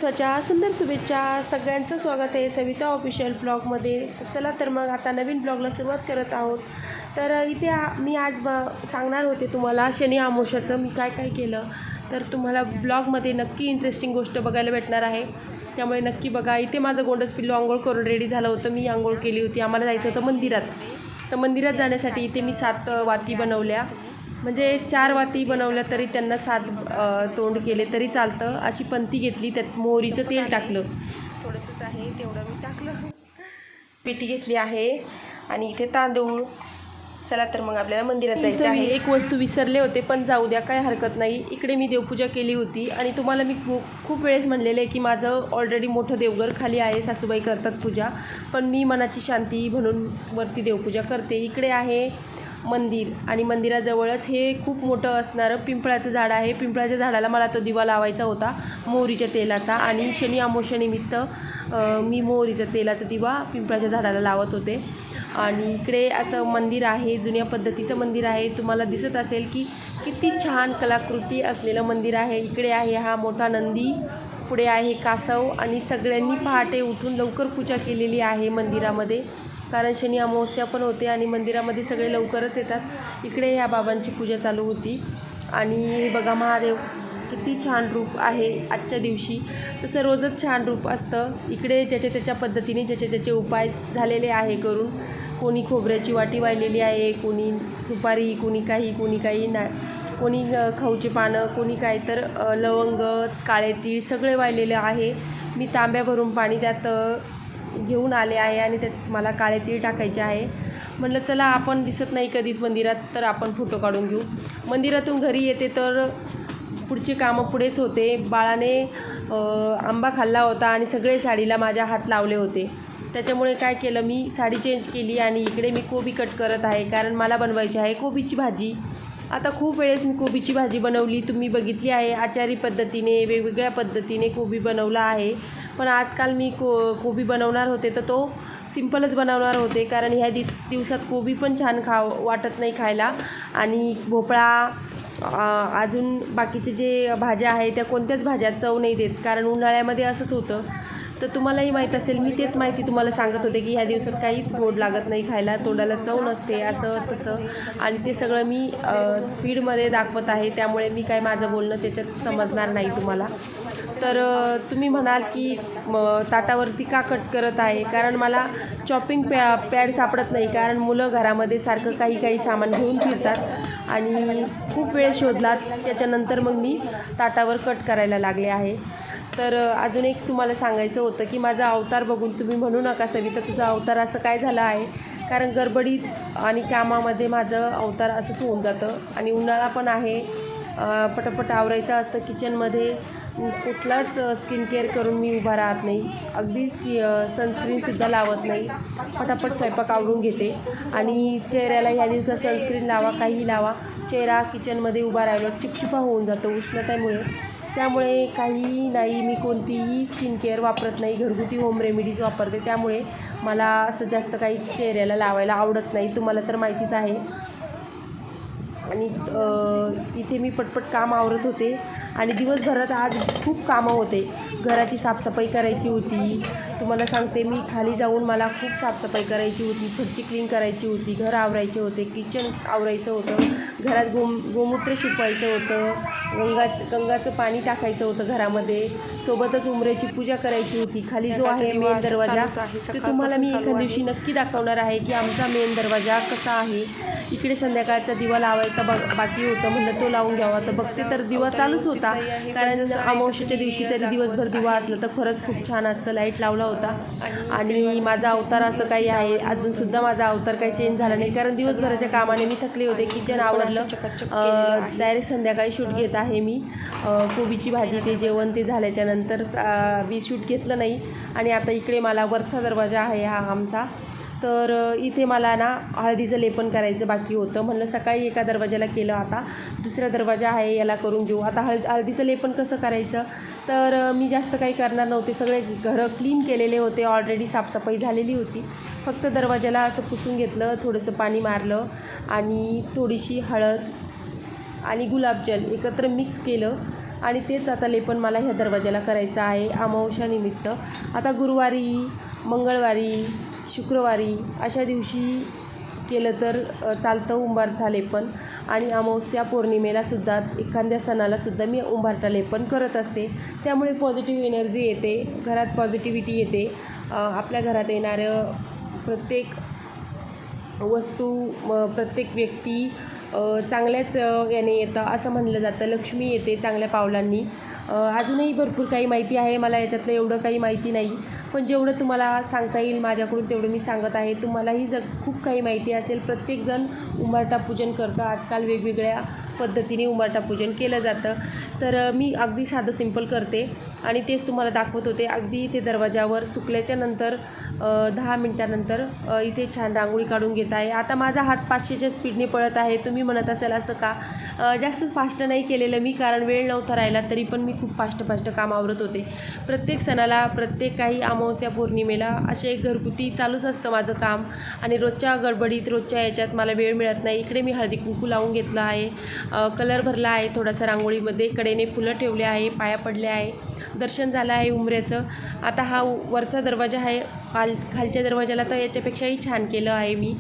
स्वतः सुंदर शुभेच्छा सगळ्यांचं स्वागत आहे सविता ऑफिशियल ब्लॉगमध्ये. चला तर मग आता नवीन ब्लॉगला सुरुवात करत आहोत. तर इथे मी आज सांगणार होते तुम्हाला शनी अमावस्येचं मी काय काय केलं. तर तुम्हाला ब्लॉगमध्ये नक्की इंटरेस्टिंग गोष्ट बघायला भेटणार आहे, त्यामुळे नक्की बघा. इथे माझं गोंडस पिल्लू आंघोळ करून रेडी झालं होतं. मी आंघोळ केली होती. आम्हाला जायचं होतं मंदिरात. तर मंदिरात जाण्यासाठी इथे मी 7 वाती बनवल्या, म्हणजे 4 वाती बनवल्या तरी त्यांना 7 तोंड केले तरी चालतं. अशी पंती घेतली, त्यात मोहरीचं तेल टाकलं, थोडंसंच आहे तेवढं मी टाकलं. पेटी घेतली आहे आणि इथे तांदूळ. चला तर मग आपल्याला मंदिरात जायचं आहे. एक वस्तू विसरले होते, पण जाऊ द्या, काय हरकत नाही. इकडे मी देवपूजा केली होती आणि तुम्हाला मी खूप वेळेस म्हणलेलं आहे की माझं ऑलरेडी मोठं देवघर खाली आहे, सासूबाई करतात पूजा, पण मी मनाची शांती म्हणून वरती देवपूजा करते. इकडे आहे मंदिर आणि मंदिराजवळच हे खूप मोठं असणारं पिंपळाचं झाड आहे. पिंपळाच्या झाडाला मला तो दिवा लावायचा होता मोहरीच्या तेलाचा, आणि शनी अमावस्येनिमित्त मी मोहरीच्या तेलाचा दिवा पिंपळाच्या झाडाला लावत होते. आणि इकडे असं मंदिर आहे, जुन्या पद्धतीचं मंदिर आहे. तुम्हाला दिसत असेल की किती छान कलाकृती असलेलं मंदिर आहे. इकडे आहे हा मोठा नंदी, पुढे आहे कासव, आणि सगळ्यांनी पहाटे उठून लवकर पूजा केलेली आहे मंदिरामध्ये, कारण शनी अमावस्या पण होते आणि मंदिरामध्ये सगळे लवकरच येतात. इकडे ह्या बाबांची पूजा चालू होती. आणि बघा महादेव किती छान रूप आहे आजच्या दिवशी. तसं रोजच छान रूप असतं. इकडे ज्याच्या त्याच्या पद्धतीने ज्याचे त्याचे उपाय झालेले आहे करून. कोणी खोबऱ्याची वाटी वाहिलेली आहे, कोणी सुपारी, कोणी काही ना, कोणी खाऊचे पानं, कोणी काय तर लवंग, काळे तीळ सगळे वाहिलेले आहे. मी तांब्या भरून पाणी त्यात घेऊन आले आहे आणि त्यात मला काळे तीळ टाकायचे आहे. म्हटलं चला, आपण दिसत नाही कधीच मंदिरात, तर आपण फोटो काढून घेऊ. मंदिरातून घरी येते तर पुढची कामं पुढेच होते. बाळाने आंबा खाल्ला होता आणि सगळे साडीला माझ्या हात लावले होते. त्याच्यामुळे काय केलं, मी साडी चेंज केली आणि इकडे मी कोबी कट करत आहे, कारण मला बनवायची आहे कोबीची भाजी. आता खूप वेळेस मी कोबीची भाजी बनवली, तुम्ही बघितली आहे. आचारी पद्धतीने वेगवेगळ्या पद्धतीने कोबी बनवला आहे, पण आजकाल मी कोबी बनवणार होते तर तो सिंपलच बनवणार होते, कारण ह्या दिवसात कोबी पण छान वाटत नाही खायला. आणि भोपळा, अजून बाकीचे जे भाज्या आहेत त्या कोणत्याच भाज्या चव नाही देत, कारण उन्हाळ्यामध्ये असंच होतं. तर तुम्हालाही माहीत असेल, मी तेच माहिती तुम्हाला सांगत होते की ह्या दिवसात काहीच गोड लागत नाही खायला, तोंडाला चव नसते, असं तसं. आणि ते सगळं मी स्पीडमध्ये दाखवत आहे, त्यामुळे मी काय माझं बोलणं त्याच्यात समजणार नाही तुम्हाला. तर तुम्ही म्हणाल की ताटावरती का कट करत आहे, कारण मला चॉपिंग पॅड सापडत नाही, कारण मुलं घरामध्ये सारखं काही सामान घेऊन फिरतात आणि खूप वेळ शोधला. त्याच्यानंतर मग मी ताटावर कट करायला लागले आहे. तर अजून एक तुम्हाला सांगायचं होतं की माझा अवतार बघून तुम्ही म्हणू नका सविता तुझा अवतार असं काय झालं आहे, कारण गडबडीत आणि कामामध्ये माझं अवतार असंच होऊन जातं. आणि उन्हाळा पण आहे, पटापट आवरायचं असतं किचनमध्ये. कुठलाच स्किन केअर करून मी उभा राहत नाही, अगदीच सनस्क्रीनसुद्धा लावत नाही, पटापट स्वयंपाक आवरून घेते. आणि चेहऱ्याला ह्या दिवसात सनस्क्रीन लावा, काही लावा, चेहरा किचनमध्ये उभा राहिला चिपचिपा होऊन जातो उष्णतेमुळे. त्यामुळे काही नाही, मी कोणतीही स्किन केअर वापरत नाही, घरगुती होम रेमेडीज वापरते. त्यामुळे मला असं जास्त काही चेहऱ्याला लावायला आवडत नाही, तुम्हाला तर माहितीच आहे. आणि इथे मी पटपट काम आवरत होते आणि दिवसभरात आज खूप कामं होते. घराची साफसफाई करायची होती, तुम्हाला सांगते मी खाली जाऊन मला खूप साफसफाई करायची होती, फरची क्लीन करायची होती, घर आवरायचे होते, किचन आवरायचं होतं, घरात गोमूत्र शिपवायचं होतं, गंगाचं पाणी टाकायचं होतं घरामध्ये, सोबतच उंबऱ्याची पूजा करायची होती. खाली जो आहे मेन दरवाजा, ते तुम्हाला मी एखाद्या दिवशी नक्की दाखवणार आहे की आमचा मेन दरवाजा कसा आहे. इकडे संध्याकाळचा दिवा लावायचा बाकी होतं, म्हणलं तो लावून घ्यावा, तर बघते तर दिवा चालूच होता, कारण अमावस्येच्या दिवशी तरी दिवसभर दिवा असलं तर खरंच खूप छान असतं. लाईट लावला होता. आणि माझा अवतार असं काही आहे, अजूनसुद्धा माझा अवतार काही चेंज झाला नाही, कारण दिवसभराच्या कामाने मी थकले होते. किचन आवडलं, डायरेक्ट संध्याकाळी शूट घेत आहे मी. कोबीची भाजी ते जेवण ते झाल्याच्या नंतर मी शूट घेतलं नाही. आणि आता इकडे मला वरचा दरवाजा आहे हा आमचा, तर इथे मला ना हळदीचं लेपन करायचं बाकी होतं. म्हणलं सकाळी एका दरवाजाला केलं, आता दुसरा दरवाजा आहे याला करून घेऊ. आता हळदीचं लेपन कसं करायचं, तर मी जास्त काही करणार नव्हते, सगळे घरं क्लीन केलेले होते, ऑलरेडी साफसफाई झालेली होती. फक्त दरवाजाला असं पुसून घेतलं, थोडंसं पाणी मारलं आणि थोडीशी हळद आणि गुलाबजल एकत्र मिक्स केलं आणि तेच आता लेपन मला ह्या दरवाजाला करायचं आहे अमावस्यानिमित्त. आता गुरुवारी, मंगळवारी, शुक्रवारी अशा दिवशी केलं तर चालतं उंबरठा लेपन. आणि अमावस्या पौर्णिमेलासुद्धा एखाद्या सणालासुद्धा मी उंबरठा लेपन करत असते. त्यामुळे पॉझिटिव्ह एनर्जी येते, घरात पॉझिटिव्हिटी येते. आपल्या घरात येणारं प्रत्येक वस्तू, प्रत्येक व्यक्ती चांगल्याच याने येतं असं म्हणलं जातं. लक्ष्मी येते चांगल्या पावलांनी. अजूनही भरपूर काही माहिती आहे, मला याच्यातलं एवढं काही माहिती नाही, पण जेवढं तुम्हाला सांगता येईल माझ्याकडून तेवढं मी सांगत आहे. तुम्हालाही खूप काही माहिती असेल. प्रत्येकजण उंबरठा पूजन करतं. आजकाल वेगवेगळ्या पद्धतीने उंबरठा पूजन केलं जातं. तर मी अगदी साधं सिंपल करते आणि तेच तुम्हाला दाखवत होते. अगदी इथे दरवाजावर सुकल्याच्या नंतर 10 मिनटानंतर इथे छान रांगोळी काढून घेत आहे. आता माझा हात 500च्या स्पीडने पळत आहे. तुम्ही म्हणत असाल असं का? जास्त फास्ट नाही केलेलं मी, कारण वेळ नव्हता राहिला, तरी पण मी खूप फास्ट काम आवरत होते. प्रत्येक सणाला, प्रत्येक काही अमावस्या पौर्णिमेला असे घरगुती चालूच असतं माझं काम. आणि रोजच्या गडबडीत, रोजच्या याच्यात मला वेळ मिळत नाही. इकडे मी हळदी कुंकू लावून घेतलं आहे, कलर भरला आहे थोडासा रांगोळीमध्ये, कडेने फुलं ठेवले आहे, पाया पडले आहे, दर्शन झालं आहे उंबऱ्याचं. आता हा वरचा दरवाजा आहे, खालच्या दरवाजाला तर याच्यापेक्षाही छान केलं आहे मी.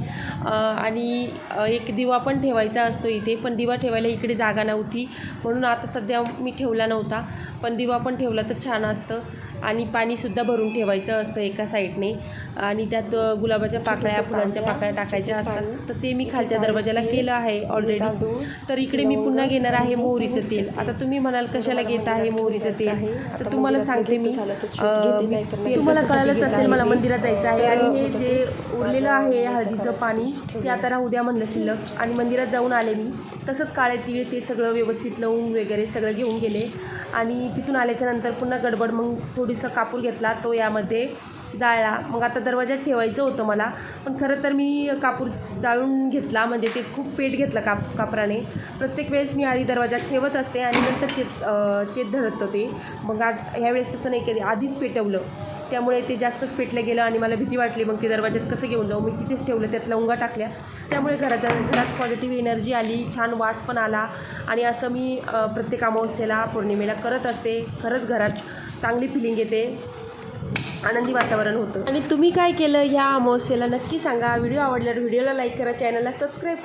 आणि एक दिवा पण ठेवायचा असतो इथे, पण दिवा ठेवायला इकडे जागा नव्हती म्हणून आता सध्या मी ठेवला नव्हता. पण दिवा पण ठेवला तर छान असतं. आणि पाणीसुद्धा भरून ठेवायचं असतं एका साईडने. आणि त्यात गुलाबाच्या पाकळ्या, फुलांच्या पाकळ्या टाकायच्या असतात. तर ते मी खालच्या दरवाजाला केलं आहे ऑलरेडी. तर इकडे मी पुन्हा घेणार आहे मोहरीचं तेल. आता तुम्ही म्हणाल कशाला घेत आहे मोहरीचं तेल, तर तुम्हाला सांगते मी. तुम्हाला कळालंच असेल, मला मंदिरात जायचं आहे आणि हे जे उरलेलं आहे हळदीचं पाणी ते आता राहू द्या म्हणलं शिल्लक. आणि मंदिरात जाऊन आले मी. तसंच काळे तीळ ते सगळं व्यवस्थित लावून वगैरे सगळं घेऊन गेले. आणि तिथून आल्याच्यानंतर पुन्हा गडबड, मग थोडीसा कापूर घेतला, तो यामध्ये जाळला. मग आता दरवाजात ठेवायचं होतं मला, पण खरं तर मी कापूर जाळून घेतला, म्हणजे ते खूप पेट घेतलं कापराने. प्रत्येक वेळेस मी आधी दरवाजात ठेवत असते आणि नंतर चेत धरतं ते. मग आज ह्यावेळेस तसं नाही केलं, आधीच पेटवलं. त्यामुळे ते जास्तच पेटलं गेलं आणि मला भीती वाटली. मग ते दरवाजात कसं घेऊन जाऊ, मी तिथेच ठेवलं, त्यात लवंगा टाकल्या. त्यामुळे घरात पॉझिटिव्ह एनर्जी आली, छान वास पण आला. आणि असं मी प्रत्येक अमावस्येला, पौर्णिमेला करत असते. खरंच घरात चांगली फिलिंग येते, आनंदी वातावरण होतं. आणि तुम्ही काय केलं ह्या अमावस्येला नक्की सांगा. व्हिडिओ आवडल्यावर व्हिडिओला लाईक करा, चॅनलला सबस्क्राईब करा.